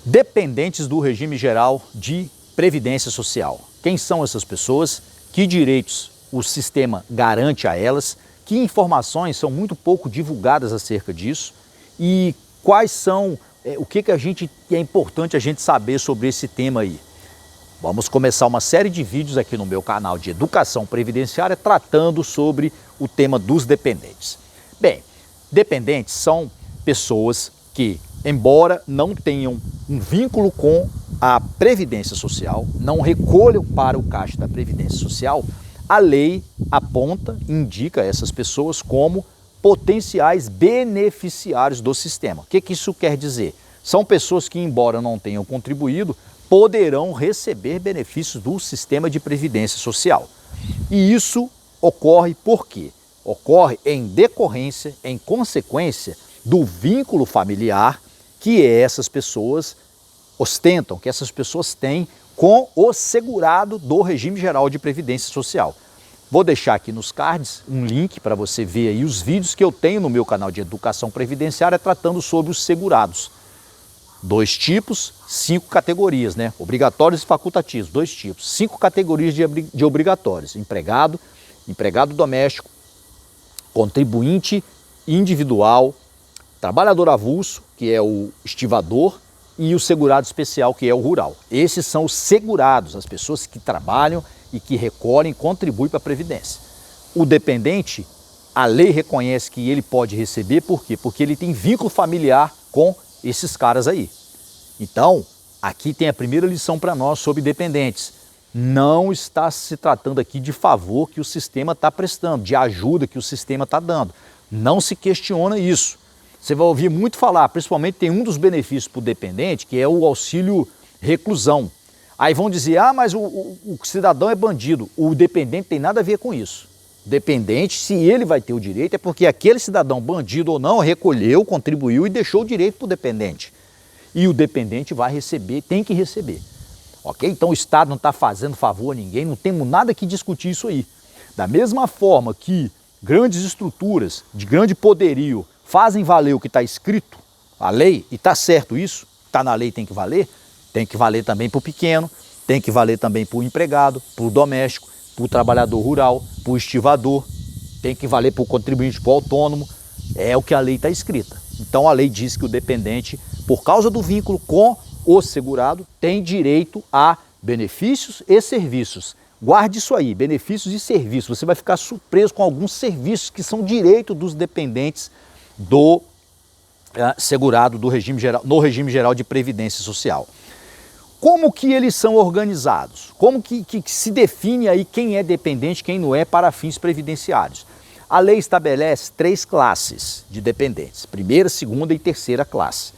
Dependentes do regime geral de previdência social. Quem são essas pessoas? Que direitos o sistema garante a elas? Que informações são muito pouco divulgadas acerca disso? E quais são, o que é importante a gente saber sobre esse tema aí? Vamos começar uma série de vídeos aqui no meu canal de Educação Previdenciária tratando sobre o tema dos dependentes. Bem, dependentes são pessoas que, embora não tenham um vínculo com a Previdência Social, não recolham para o caixa da Previdência Social, a lei aponta, indica essas pessoas como potenciais beneficiários do sistema. O que isso quer dizer? São pessoas que, embora não tenham contribuído, poderão receber benefícios do sistema de previdência social. E isso ocorre por quê? Ocorre em decorrência, em consequência do vínculo familiar que essas pessoas ostentam, que essas pessoas têm com o segurado do regime geral de previdência social. Vou deixar aqui nos cards um link para você ver aí os vídeos que eu tenho no meu canal de Educação Previdenciária tratando sobre os segurados. 2 tipos, 5 categorias, né? Obrigatórios e facultativos, 2 tipos. 5 categorias de obrigatórios: empregado, empregado doméstico, contribuinte individual, trabalhador avulso, que é o estivador, e o segurado especial, que é o rural. Esses são os segurados, as pessoas que trabalham e que recolhem, contribuem para a Previdência. O dependente, a lei reconhece que ele pode receber, por quê? Porque ele tem vínculo familiar com esses caras aí. Então, aqui tem a primeira lição para nós sobre dependentes. Não está se tratando aqui de favor que o sistema está prestando, de ajuda que o sistema está dando. Não se questiona isso. Você vai ouvir muito falar, principalmente tem um dos benefícios para o dependente, que é o auxílio reclusão. Aí vão dizer, mas o cidadão é bandido. O dependente tem nada a ver com isso. Dependente, se ele vai ter o direito, é porque aquele cidadão, bandido ou não, recolheu, contribuiu e deixou o direito para o dependente. E o dependente vai receber, tem que receber. Ok? Então o Estado não está fazendo favor a ninguém, não temos nada que discutir isso aí. Da mesma forma que grandes estruturas de grande poderio fazem valer o que está escrito, a lei, e está certo isso, está na lei, tem que valer também para o pequeno, tem que valer também para o empregado, para o doméstico, para o trabalhador rural, para o estivador, tem que valer para o contribuinte, para o autônomo, é o que a lei está escrita. Então a lei diz que o dependente, por causa do vínculo com o segurado, tem direito a benefícios e serviços. Guarde isso aí, benefícios e serviços. Você vai ficar surpreso com alguns serviços que são direito dos dependentes do segurado do regime geral, no regime geral de previdência social. Como que eles são organizados? Como que se define aí quem é dependente, quem não é para fins previdenciários? A lei estabelece 3 classes de dependentes, primeira, segunda e terceira classe.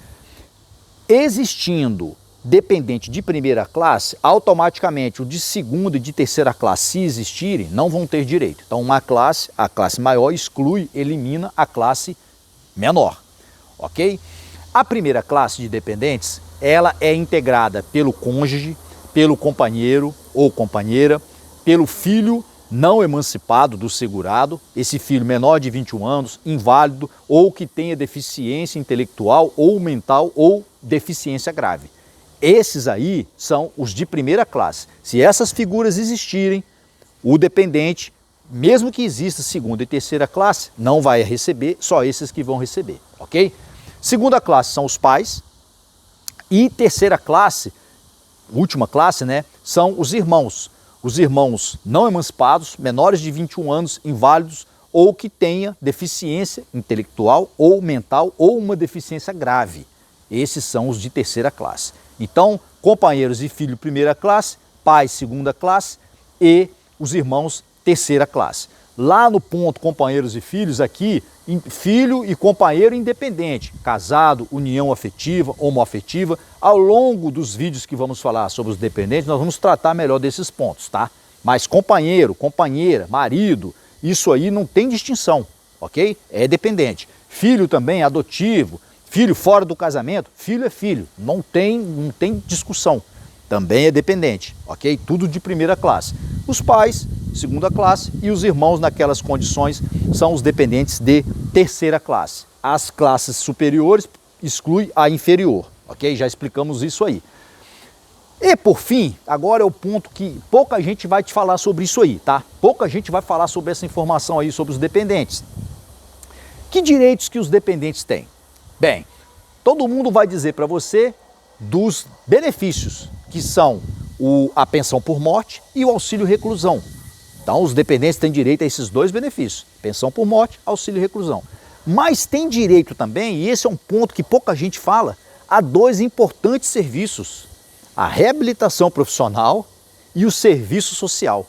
Existindo dependente de primeira classe, automaticamente o de segunda e de terceira classe, se existirem, não vão ter direito. Então uma classe, a classe maior, exclui, elimina a classe menor, ok? A primeira classe de dependentes, ela é integrada pelo cônjuge, pelo companheiro ou companheira, pelo filho não emancipado do segurado, esse filho menor de 21 anos, inválido ou que tenha deficiência intelectual ou mental ou deficiência grave. Esses aí são os de primeira classe. Se essas figuras existirem, o dependente, mesmo que exista segunda e terceira classe, não vai receber, só esses que vão receber, ok? Segunda classe são os pais e terceira classe, última classe, né, são os irmãos. Os irmãos não emancipados, menores de 21 anos, inválidos ou que tenha deficiência intelectual ou mental ou uma deficiência grave. Esses são os de terceira classe. Então, companheiros e filho primeira classe, pais segunda classe e os irmãos terceira classe. Lá no ponto companheiros e filhos aqui, filho e companheiro independente, casado, união afetiva, homoafetiva. Ao longo dos vídeos que vamos falar sobre os dependentes, nós vamos tratar melhor desses pontos, tá? Mas companheiro, companheira, marido, isso aí não tem distinção, ok? É dependente. Filho também, adotivo, filho fora do casamento, filho é filho, não tem discussão. Também é dependente, ok? Tudo de primeira classe. Os pais, segunda classe, e os irmãos naquelas condições são os dependentes de terceira classe. As classes superiores exclui a inferior, ok? Já explicamos isso aí. E por fim, agora é o ponto que pouca gente vai te falar sobre isso aí, tá? Pouca gente vai falar sobre essa informação aí, sobre os dependentes. Que direitos que os dependentes têm? Bem, todo mundo vai dizer para você dos benefícios, que são a pensão por morte e o auxílio reclusão. Então, os dependentes têm direito a esses dois benefícios, pensão por morte, auxílio reclusão. Mas tem direito também, e esse é um ponto que pouca gente fala, a dois importantes serviços, a reabilitação profissional e o serviço social.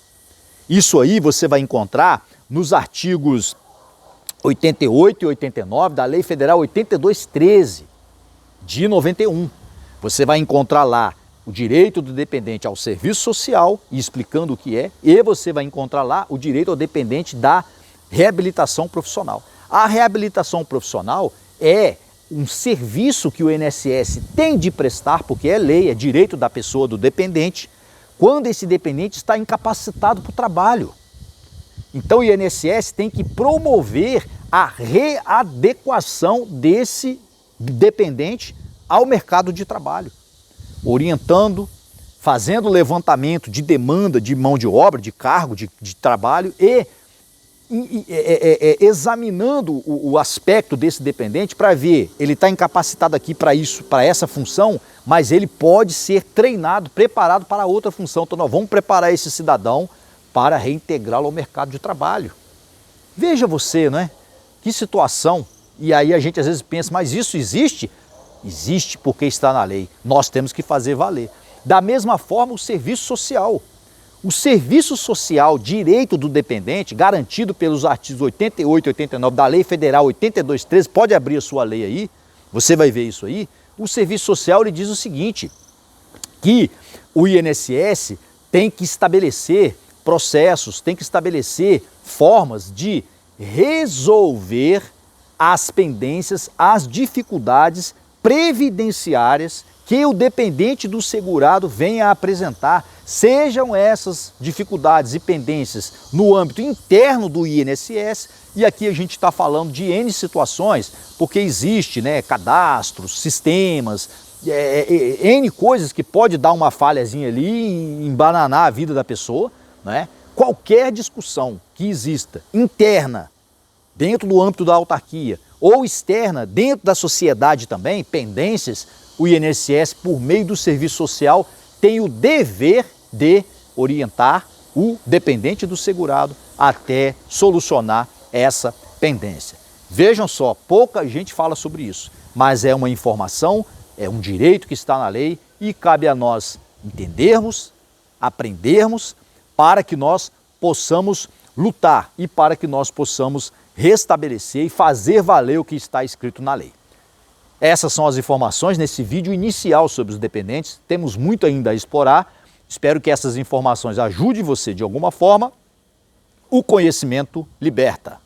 Isso aí você vai encontrar nos artigos 88 e 89 da Lei Federal 8213 de 91. Você vai encontrar lá o direito do dependente ao serviço social, e explicando o que é, e você vai encontrar lá o direito ao dependente da reabilitação profissional. A reabilitação profissional é um serviço que o INSS tem de prestar, porque é lei, é direito da pessoa, do dependente, quando esse dependente está incapacitado para o trabalho. Então o INSS tem que promover a readequação desse dependente ao mercado de trabalho, orientando, fazendo levantamento de demanda de mão de obra, de cargo, de trabalho e examinando o aspecto desse dependente para ver, ele está incapacitado aqui para isso, para essa função, mas ele pode ser treinado, preparado para outra função. Então nós vamos preparar esse cidadão para reintegrá-lo ao mercado de trabalho. Veja você, não é? Que situação. E aí a gente às vezes pensa, mas isso existe? Existe porque está na lei. Nós temos que fazer valer. Da mesma forma, o serviço social. O serviço social, direito do dependente, garantido pelos artigos 88 e 89 da Lei Federal 8213, pode abrir a sua lei aí, você vai ver isso aí. O serviço social ele diz o seguinte, que o INSS tem que estabelecer processos, tem que estabelecer formas de resolver as pendências, as dificuldades previdenciárias que o dependente do segurado venha a apresentar, sejam essas dificuldades e pendências no âmbito interno do INSS, e aqui a gente está falando de N situações, porque existe, né, cadastros, sistemas, N coisas que pode dar uma falhazinha ali e embananar a vida da pessoa, né? Qualquer discussão que exista interna, dentro do âmbito da autarquia, ou externa, dentro da sociedade também, pendências, o INSS, por meio do serviço social, tem o dever de orientar o dependente do segurado até solucionar essa pendência. Vejam só, pouca gente fala sobre isso, mas é uma informação, é um direito que está na lei e cabe a nós entendermos, aprendermos, para que nós possamos lutar e para que nós possamos restabelecer e fazer valer o que está escrito na lei. Essas são as informações nesse vídeo inicial sobre os dependentes. Temos muito ainda a explorar. Espero que essas informações ajudem você de alguma forma. O conhecimento liberta.